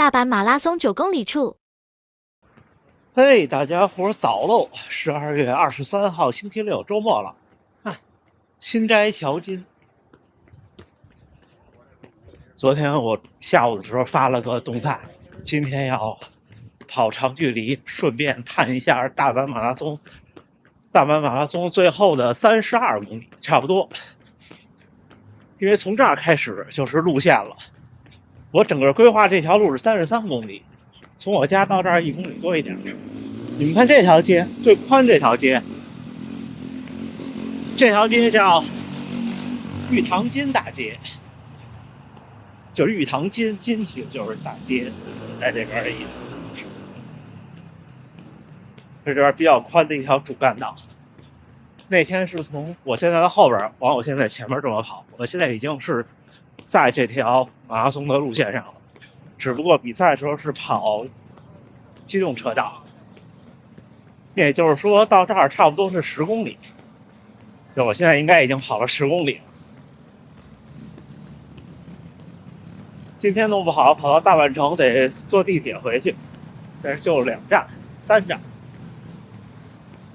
大阪马拉松9公里处。嘿，大家伙早喽！12月23号星期六，周末了。新斋桥筋。昨天我下午的时候发了个动态，今天要跑长距离，顺便探一下大阪马拉松。大阪马拉松最后的32公里，差不多。因为从这儿开始就是路线了。我整个规划这条路是33公里，从我家到这儿1公里多一点。你们看这条街，最宽这条街，这条街叫玉堂津大街，就是玉堂津，津其实就是大街，在这边的意思。这边比较宽的一条主干道。那天是从我现在的后边往我现在前面这么跑，我现在已经是在这条马拉松的路线上了，只不过比赛的时候是跑机动车道。也就是说到这儿差不多是10公里，就我现在应该已经跑了10公里了。今天弄不好跑到大阪城得坐地铁回去，但是就2站3站，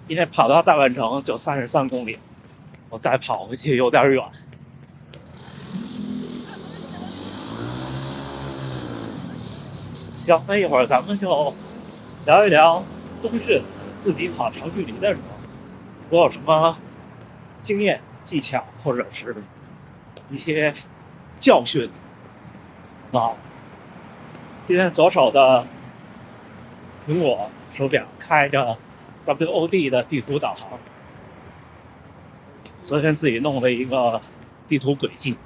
因为跑到大阪城就33公里，我再跑回去有点远。行，那一会儿咱们就聊一聊冬训自己跑长距离的时候，我有什么经验、技巧，或者是一些教训啊。今天左手的苹果手表开着 WOD 的地图导航，昨天自己弄了一个地图轨迹。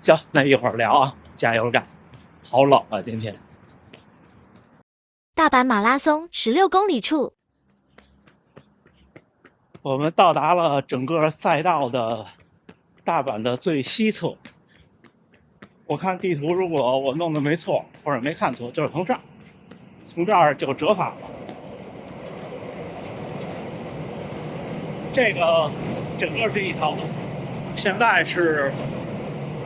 行，那一会儿聊啊，加油干！好冷啊，今天。大阪马拉松16公里处，我们到达了整个赛道的大阪的最西侧。我看地图，如果我弄的没错或者没看错，就是从这儿，从这儿就折返了。这个整个这一条路，现在是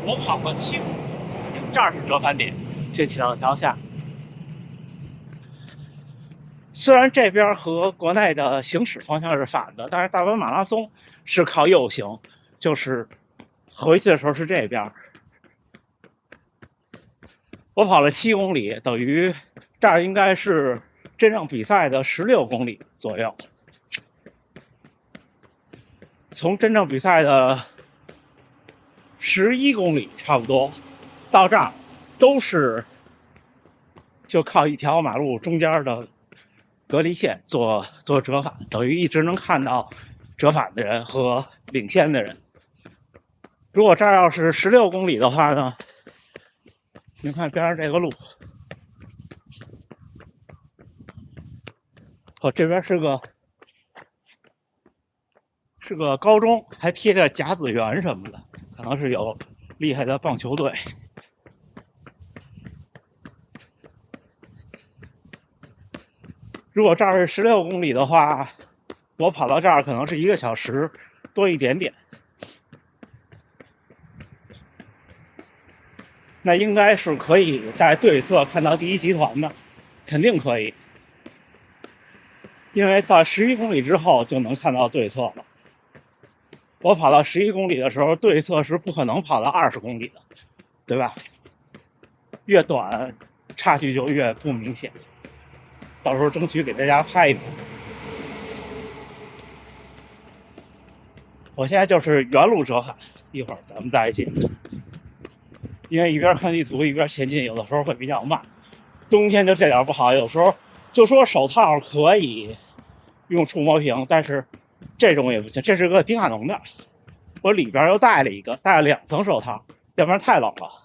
我跑了7公里，这儿是折返点，这2条下。虽然这边和国内的行驶方向是反的，但是大阪马拉松是靠右行，就是回去的时候是这边。我跑了7公里，等于这儿应该是真正比赛的16公里左右。从真正比赛的11公里差不多到这儿，都是就靠一条马路中间的隔离线做折返，等于一直能看到折返的人和领先的人。如果这儿要是16公里的话呢，你看边上这个路，这边是个高中，还贴着甲子园什么的，可能是有厉害的棒球队。如果这儿是16公里的话，我跑到这儿可能是1个小时多一点点。那应该是可以在对侧看到第一集团的，肯定可以，因为在11公里之后就能看到对侧了。我跑到11公里的时候，对侧是不可能跑到20公里的，对吧？越短差距就越不明显。到时候争取给大家拍一拍。我现在就是原路折返，一会儿咱们再一起。因为一边看地图一边前进，有的时候会比较慢。冬天就这点不好，有时候就说手套可以用触摸屏，但是这种也不行。这是个迪卡侬的，我里边又带了2层手套，要不然太冷了。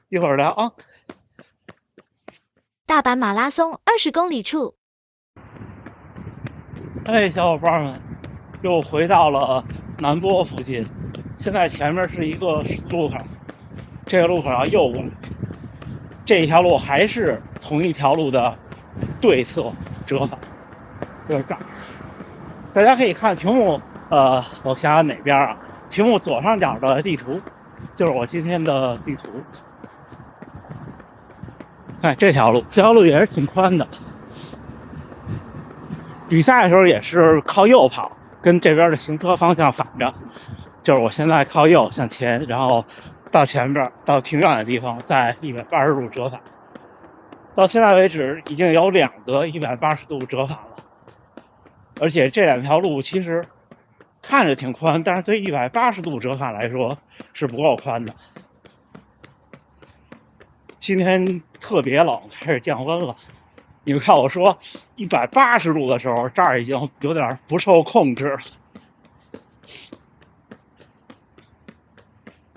一会儿聊啊。大阪马拉松20公里处，小伙伴们，又回到了南波附近。现在前面是一个路口，这个路口要右过来，这一条路还是同一条路的对侧折返，就是这儿。大家可以看屏幕我想想哪边啊？屏幕左上角的地图，就是我今天的地图。看这条路也是挺宽的。比赛的时候也是靠右跑，跟这边的行车方向反着。就是我现在靠右向前，然后到前边到挺远的地方，再180度折返。到现在为止，已经有2个180度折返了，而且这2条路其实看着挺宽，但是对180度折返来说是不够宽的。今天特别冷，开始降温了。你们看我说180度的时候，这儿已经有点不受控制了。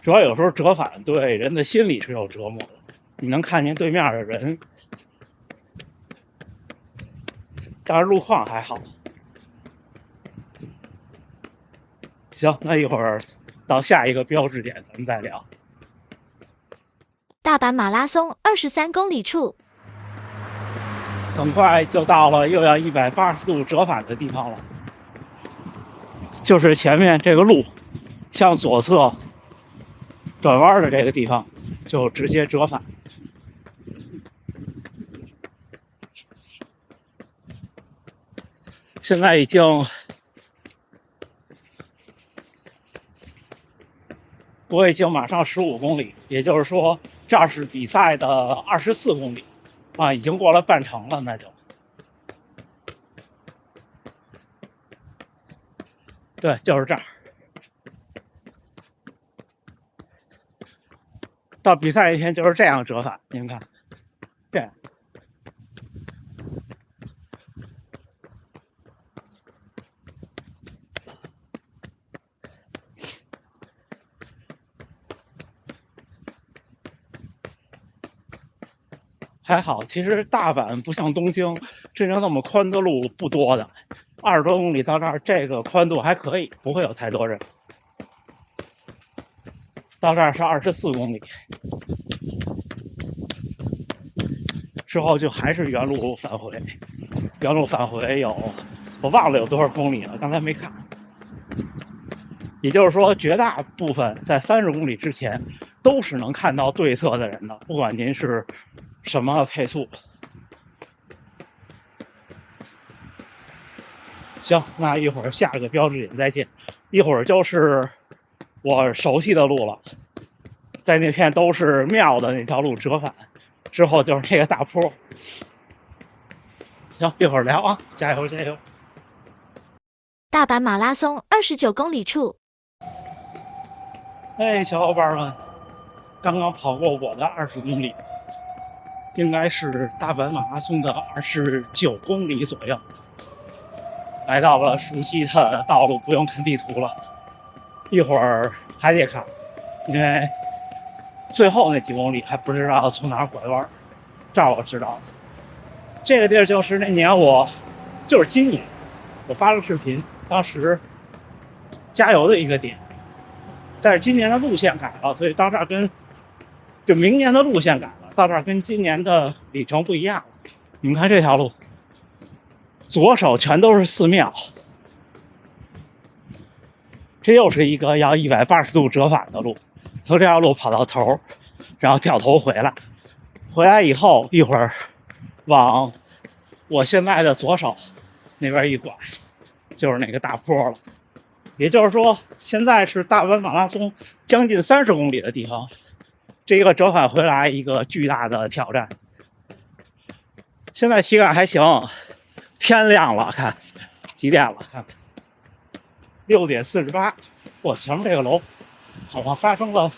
主要有时候折返对人的心理是有折磨的，你能看见对面的人，但是路况还好。行，那一会儿到下一个标志点咱们再聊。大阪马拉松23公里处，很快就到了又要180度折返的地方了，就是前面这个路向左侧转弯的这个地方，就直接折返。现在我已经马上15公里，也就是说这是比赛的24公里啊，已经过了半程了，那就对，就是这儿。到比赛那天就是这样折返，你们看，这样。还好，其实大阪不像东京，真正那么宽的路不多的，20多公里到这儿，这个宽度还可以，不会有太多人。到这儿是24公里，之后就还是原路返回。原路返回我忘了有多少公里了，刚才没看。也就是说，绝大部分在30公里之前都是能看到对侧的人的，不管您是什么配速。行，那一会儿下个标志点再见。一会儿就是我熟悉的路了，在那片都是庙的那条路折返，之后就是那个大坡。行，一会儿聊啊，加油加油！大阪马拉松29公里处，哎，小伙伴们，刚刚跑过我的20公里，应该是大阪马拉松的29公里左右。来到了熟悉的道路，不用看地图了。一会儿还得看，因为最后那几公里还不知道从哪儿拐弯。这儿我知道了，这个地儿就是那年就是今年我发了视频，当时加油的一个点。但是今年的路线改了，所以到这儿就明年的路线改了，到这儿跟今年的里程不一样了。你们看这条路，左手全都是寺庙，这又是一个要180度折返的路，从这条路跑到头，然后掉头回来，回来以后一会儿往我现在的左手那边一拐，就是那个大坡了。也就是说，现在是大阪马拉松将近30公里的地方，这个折返回来一个巨大的挑战。现在体感还行，天亮了，看几点了？看6点48。我前面这个楼好像发生了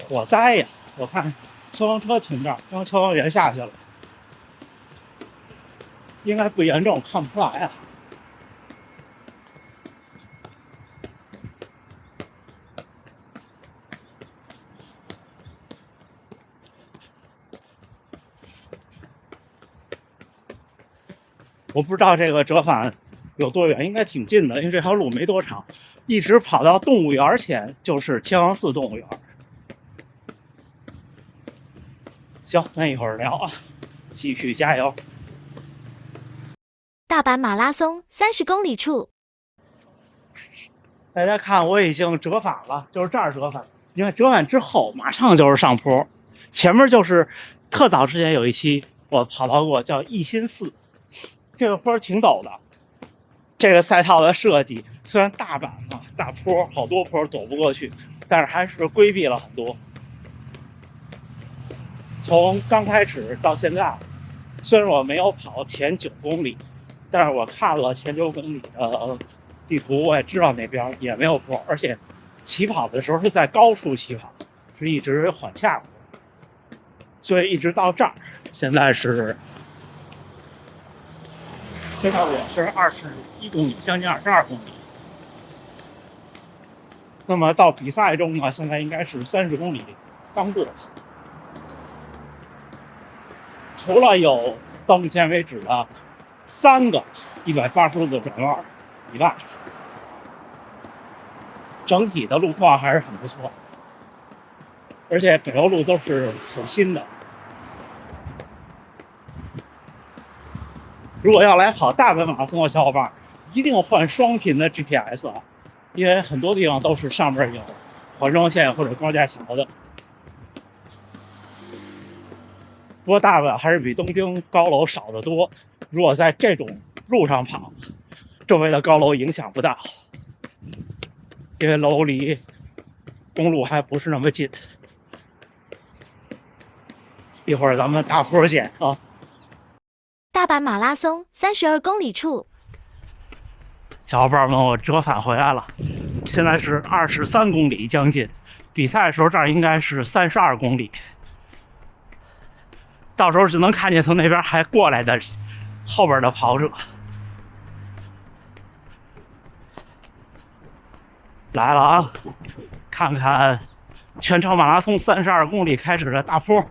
火灾呀！我看消防车停这儿，刚消防员下去了，应该不严重，看不出来啊。我不知道这个折返有多远，应该挺近的，因为这条路没多长，一直跑到动物园前就是天王寺动物园。行，那一会儿聊啊，继续加油。大阪马拉松30公里处，大家看，我已经折返了，就是这儿折返。因为折返之后马上就是上坡，前面就是特早之前有一期我跑到过，叫一心寺，这个坡挺陡的。这个赛道的设计虽然大阪嘛，大坡好多坡躲不过去，但是还是规避了很多。从刚开始到现在，虽然我没有跑前9公里，但是我看了前9公里的地图，我也知道那边也没有坡，而且起跑的时候是在高处起跑，是一直缓下坡，所以一直到这儿，现在我是21公里，将近22公里。那么到比赛中呢，现在应该是30公里刚过。除了有到目前为止的3个180度的转弯以外，整体的路况还是很不错，而且北欧路都是很新的。如果要来跑大阪马拉松的小伙伴，一定换双频的 GPS 啊，因为很多地方都是上面有环状线或者高架桥的。不过大阪还是比东京高楼少得多，如果在这种路上跑，周围的高楼影响不大，因为楼离公路还不是那么近。一会儿咱们大坡见啊！大阪马拉松32公里处，小伙伴们，我折返回来了，现在是23公里将近，比赛的时候这儿应该是32公里。到时候就能看见从那边还过来的后边的跑者来了啊！看看全程马拉松32公里开始的大坡，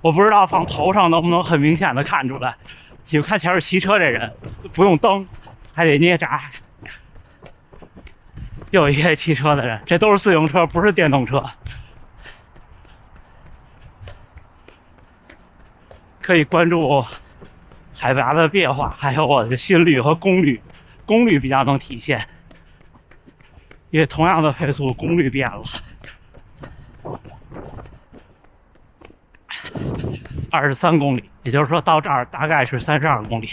我不知道放头上能不能很明显的看出来。你看前面骑车这人不用蹬，还得捏闸。又一个骑车的人，这都是自行车，不是电动车。可以关注海拔的变化，还有我的心率和功率，功率比较能体现，因为同样的配速，功率变了。23公里，也就是说到这儿大概是32公里。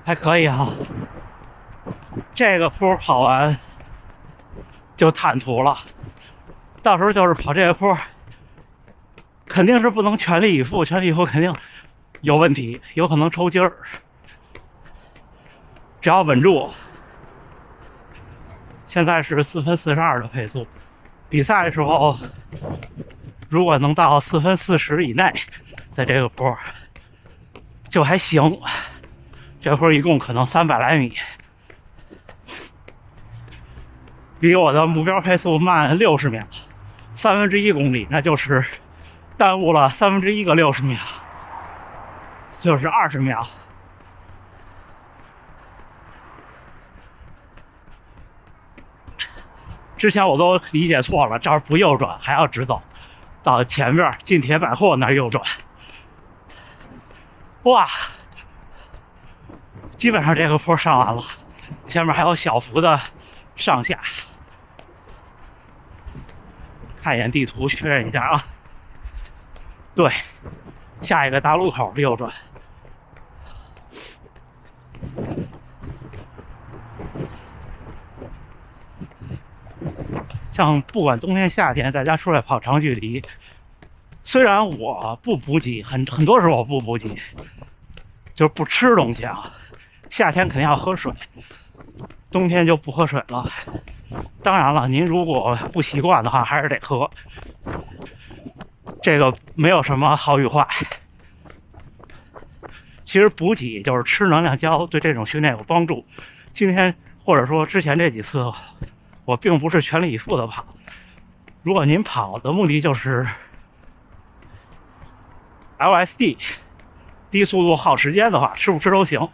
还可以啊。这个坡跑完就坦途了，到时候就是跑这个坡，肯定是不能全力以赴，全力以赴肯定有问题，有可能抽筋儿。只要稳住，现在是4分42的配速，比赛的时候如果能到4分40以内，在这个坡就还行。这坡一共可能300来米。比我的目标配速慢60秒，1/3公里，那就是耽误了1/3个60秒，就是20秒。之前我都理解错了，这儿不右转还要直走，到前面近铁百货那儿右转。哇，基本上这个坡上完了，前面还有小幅的上下。看一眼地图确认一下啊，对，下一个大路口右转。像不管冬天夏天，大家出来跑长距离，虽然我不补给，很多时候我不补给，就是不吃东西啊。夏天肯定要喝水，冬天就不喝水了。当然了，您如果不习惯的话，还是得喝。这个没有什么好与坏。其实补给就是吃能量胶，对这种训练有帮助。今天或者说之前这几次，我并不是全力以赴的跑。如果您跑的目的就是 LSD 低速度耗时间的话，吃不吃都行。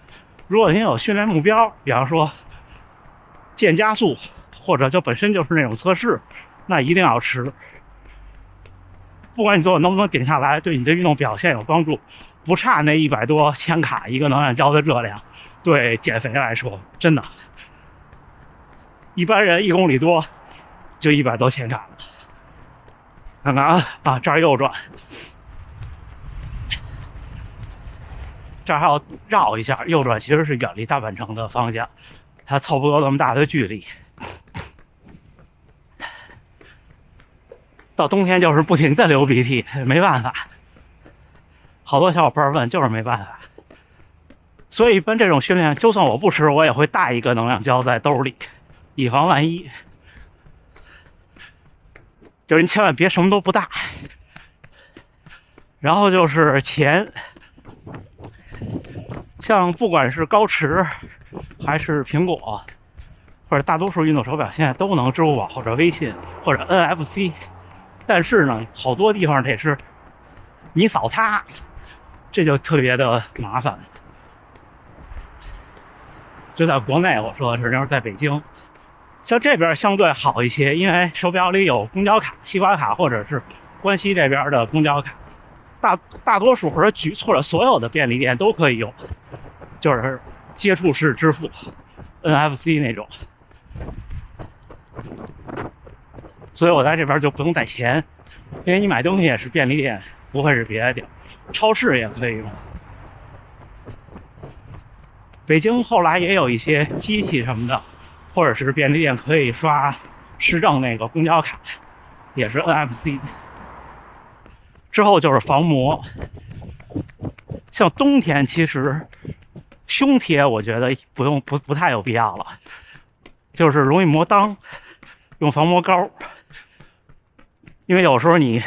如果您有训练目标，比方说健加速，或者就本身就是那种测试，那一定要吃。不管你最后能不能顶下来，对你的运动表现有帮助，不差那100多千卡一个能量胶的热量。对减肥来说，真的，一般人1公里多就100多千卡了。看看啊，这儿右转，这儿还要绕一下，右转其实是远离大阪城的方向，它凑不够那么大的距离。到冬天就是不停的流鼻涕，没办法。好多小伙伴问，就是没办法。所以一般这种训练，就算我不吃，我也会带一个能量胶在兜里，以防万一。就是你千万别什么都不带。然后就是钱，像不管是高驰还是苹果，或者大多数运动手表，现在都能支付宝或者微信或者 NFC。但是呢，好多地方得是你扫它，这就特别的麻烦。就在国内，我说的是，要是在北京，像这边相对好一些，因为手表里有公交卡、西瓜卡或者是关西这边的公交卡，大多数或者所有的便利店都可以用，就是接触式支付 NFC 那种。所以我在这边就不用带钱，因为你买东西也是便利店，不会是别的地儿，超市也可以用。北京后来也有一些机器什么的，或者是便利店可以刷市政那个公交卡，也是 NFC。之后就是防磨，像冬天其实胸贴我觉得不太有必要了，就是容易磨裆，用防磨膏。因为有时候你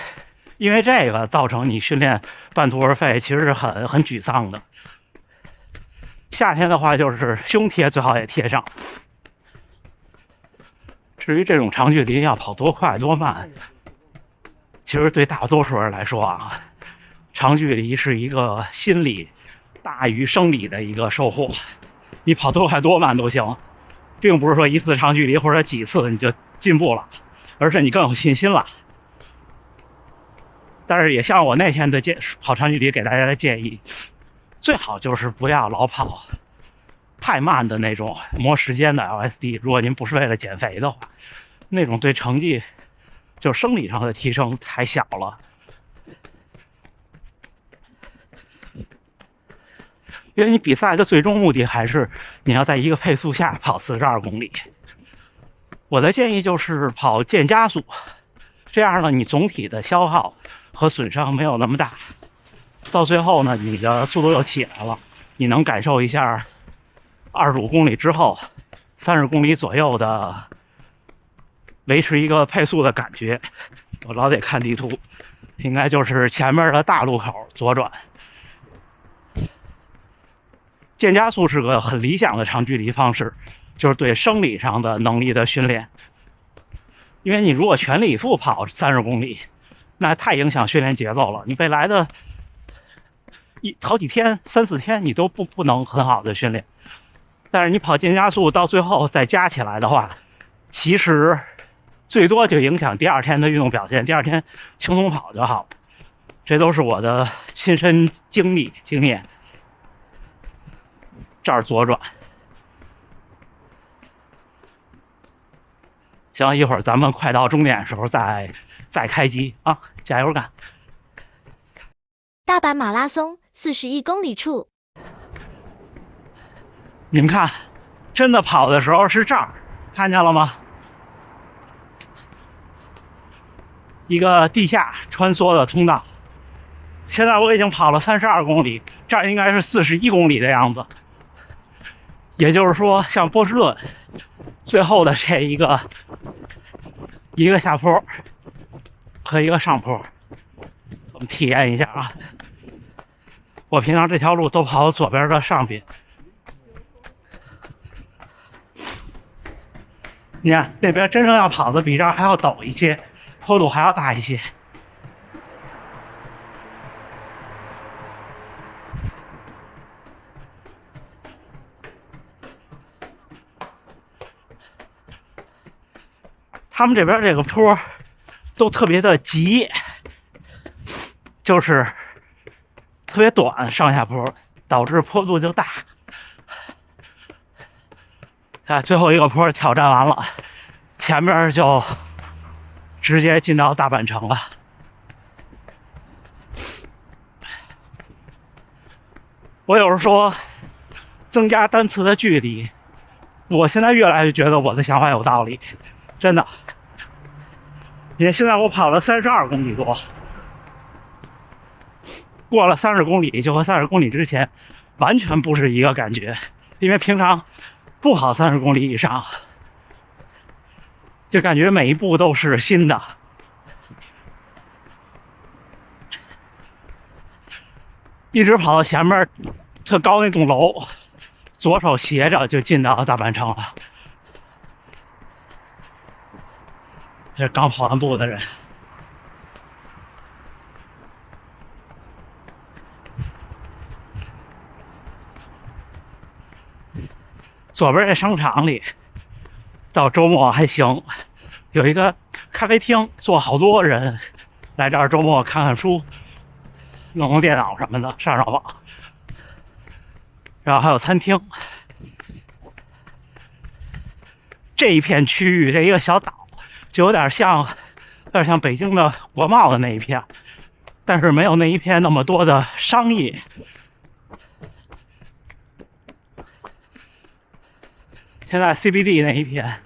因为这个造成你训练半途而废，其实是很沮丧的。夏天的话，就是胸贴最好也贴上。至于这种长距离要跑多快多慢，其实对大多数人来说啊，长距离是一个心理大于生理的一个收获。你跑多快多慢都行，并不是说一次长距离或者几次你就进步了，而是你更有信心了。但是也像我那天的跑长距离给大家的建议，最好就是不要老跑太慢的那种磨时间的 LSD。如果您不是为了减肥的话，那种对成绩就是生理上的提升太小了。因为你比赛的最终目的还是你要在一个配速下跑42公里。我的建议就是跑渐加速，这样呢，你总体的消耗和损伤没有那么大，到最后呢，你的速度又起来了，你能感受一下25公里之后30公里左右的维持一个配速的感觉。我老得看地图，应该就是前面的大路口左转。渐加速是个很理想的长距离方式，就是对生理上的能力的训练。因为你如果全力以赴跑30公里，那太影响训练节奏了。你未来的好几天、3、4天，你都不能很好的训练。但是你跑渐加速到最后再加起来的话，其实最多就影响第二天的运动表现。第二天轻松跑就好。这都是我的亲身经验。这儿左转。行，一会儿咱们快到终点的时候再开机啊！加油干！大阪马拉松41公里处，你们看，真的跑的时候是这儿，看见了吗？一个地下穿梭的通道。现在我已经跑了32公里，这儿应该是41公里的样子。也就是说，像波士顿最后的这一个下坡和一个上坡，我们体验一下啊。我平常这条路都跑左边的上边，你看那边真正要跑的比这儿还要陡一些，坡度还要大一些。他们这边这个坡都特别的急，就是特别短上下坡，导致坡度就大。最后一个坡挑战完了，前面就直接进到大阪城了。我有时说增加单词的距离，我现在越来越觉得我的想法有道理，真的。因为现在我跑了32公里多，过了30公里就和30公里之前完全不是一个感觉。因为平常不跑30公里以上，就感觉每一步都是新的。一直跑到前面特高那栋楼，左手斜着就进到大阪城了。这是刚跑完步的人。左边这商场里，到周末还行，有一个咖啡厅，坐好多人来这儿周末看看书、弄弄电脑什么的，上上网。然后还有餐厅。这一片区域，这一个小岛，就有点像北京的国贸的那一片，但是没有那一片那么多的商业。现在 CBD 那一片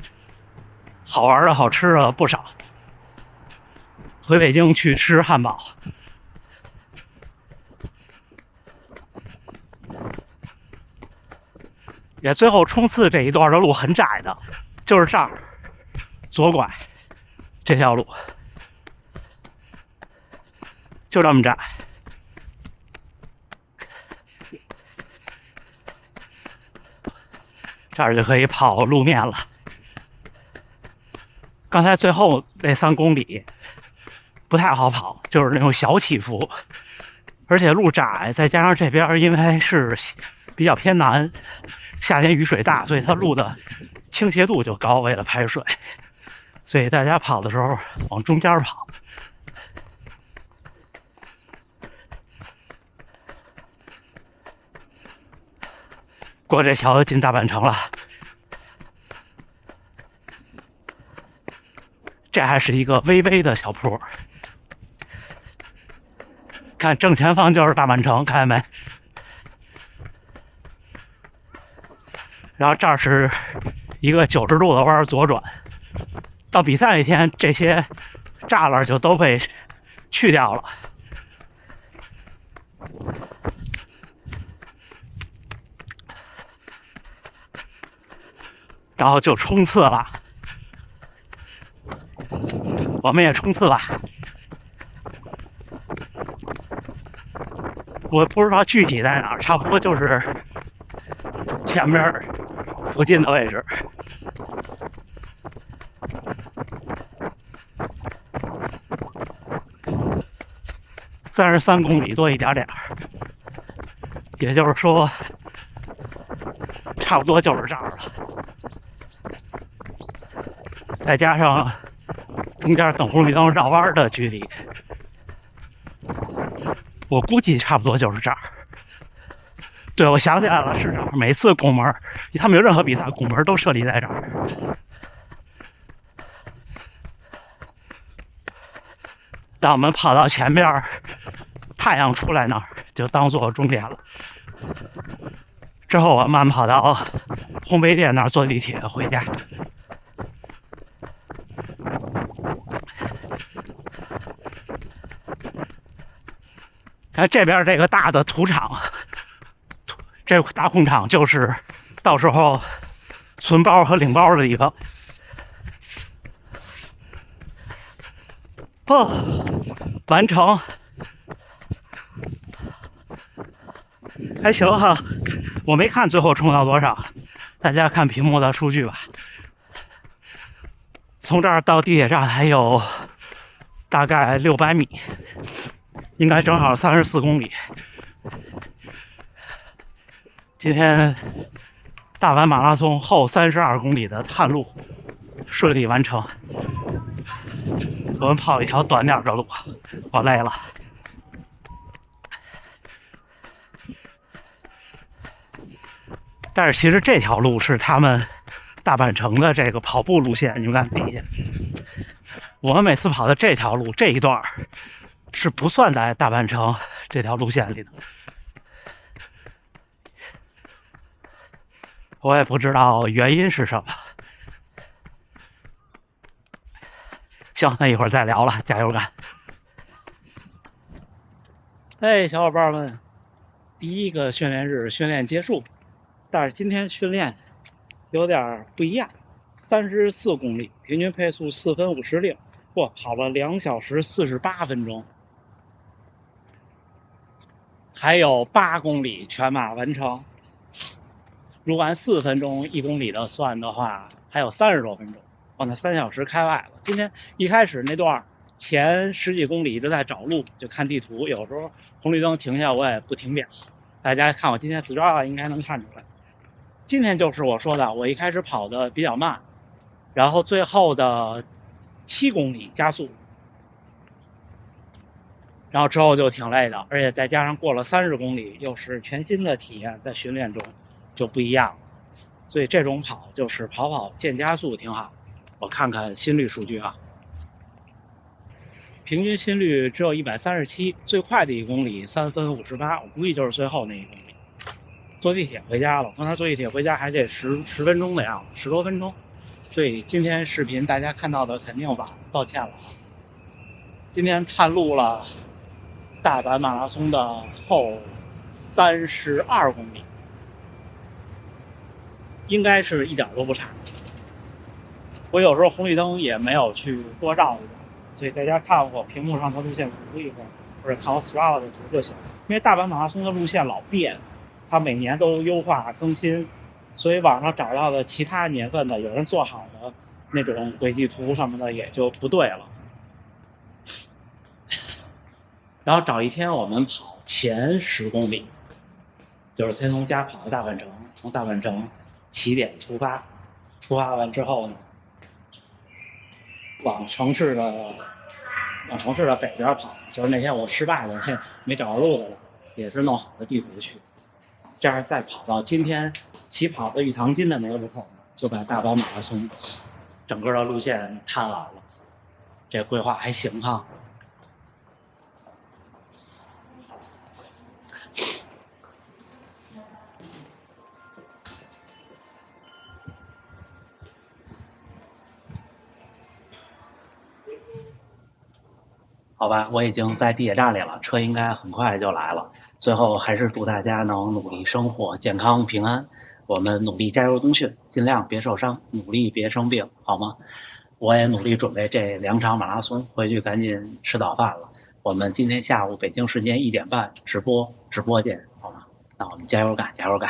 好玩的好吃的不少，回北京去吃汉堡。也最后冲刺这一段的路很窄的，就是这儿左拐这条路，就这么窄。这儿就可以跑路面了。刚才最后那3公里不太好跑，就是那种小起伏，而且路窄，再加上这边因为是比较偏南，夏天雨水大，所以它路的倾斜度就高，为了排水，所以大家跑的时候往中间跑。过这桥就进大阪城了。这还是一个微微的小坡，看正前方就是大阪城，看见没？然后这儿是一个90度的弯左转。到比赛那天，这些栅栏就都被去掉了。然后就冲刺了，我们也冲刺吧。我不知道具体在哪儿，差不多就是前面附近的位置。33公里多一点点，也就是说，差不多就是这儿了。再加上中间等红绿灯绕弯的距离，我估计差不多就是这儿。对，我想起来了，是这儿。每次拱门，他们有任何比赛，拱门都设立在这儿。当我们跑到前面，太阳出来那儿，就当做终点了。之后我慢跑到烘焙店那儿，坐地铁回家。看这边这个大的土场，这大空场就是到时候存包和领包的地方。完成，还行哈。我没看最后冲到多少，大家看屏幕的数据吧。从这儿到地铁站还有大概600米，应该正好34公里。今天大阪马拉松后32公里的探路顺利完成。我们跑一条短点的路，我累了。但是其实这条路是他们大阪城的这个跑步路线，你们看底下，我们每次跑的这条路这一段是不算在大阪城这条路线里的。我也不知道原因是什么。行，那一会儿再聊了，加油干！哎，小伙伴们，第一个训练日训练结束，但是今天训练有点不一样，34公里，平均配速4分56，哇，跑了2小时48分钟，还有8公里全马完成。如果按4分钟1公里的算的话，还有30多分钟，哇，那3小时开外了。今天一开始那段前10几公里一直在找路，就看地图，有时候红绿灯停下我也不停表。大家看我今天Strava应该能看出来，今天就是我说的，我一开始跑的比较慢，然后最后的7公里加速，然后之后就挺累的，而且再加上过了30公里，又是全新的体验，在训练中就不一样了。所以这种跑就是跑见加速挺好。我看看心率数据啊，平均心率只有137，最快的1公里3分58，我估计就是最后那1公里。坐地铁回家了，从那儿坐地铁回家还得十分钟的样子，10多分钟。所以今天视频大家看到的肯定晚，抱歉了。今天探路了大阪马拉松的后32公里，应该是一点都不差。我有时候红绿灯也没有去多绕一绕，所以大家看我屏幕上的路线图一会儿，或者看我 Strava 的图就行。因为大阪马拉松的路线老变，它每年都优化更新，所以网上找到的其他年份的有人做好的那种轨迹图什么的也就不对了。然后找一天我们跑前10公里，就是先从家跑到大阪城，从大阪城起点出发，出发完之后呢，往城市的北边跑，就是那天我失败的没找到路的了，也是弄好的地图去，这样再跑到今天起跑的玉堂金的那个路口，就把大阪马拉松整个的路线探完了。这规划还行哈。好吧，我已经在地铁站里了，车应该很快就来了。最后还是祝大家能努力生活，健康平安。我们努力加油冬训，尽量别受伤，努力别生病，好吗？我也努力准备这2场马拉松，回去赶紧吃早饭了。我们今天下午北京时间1点半直播见，好吗？那我们加油干，加油干！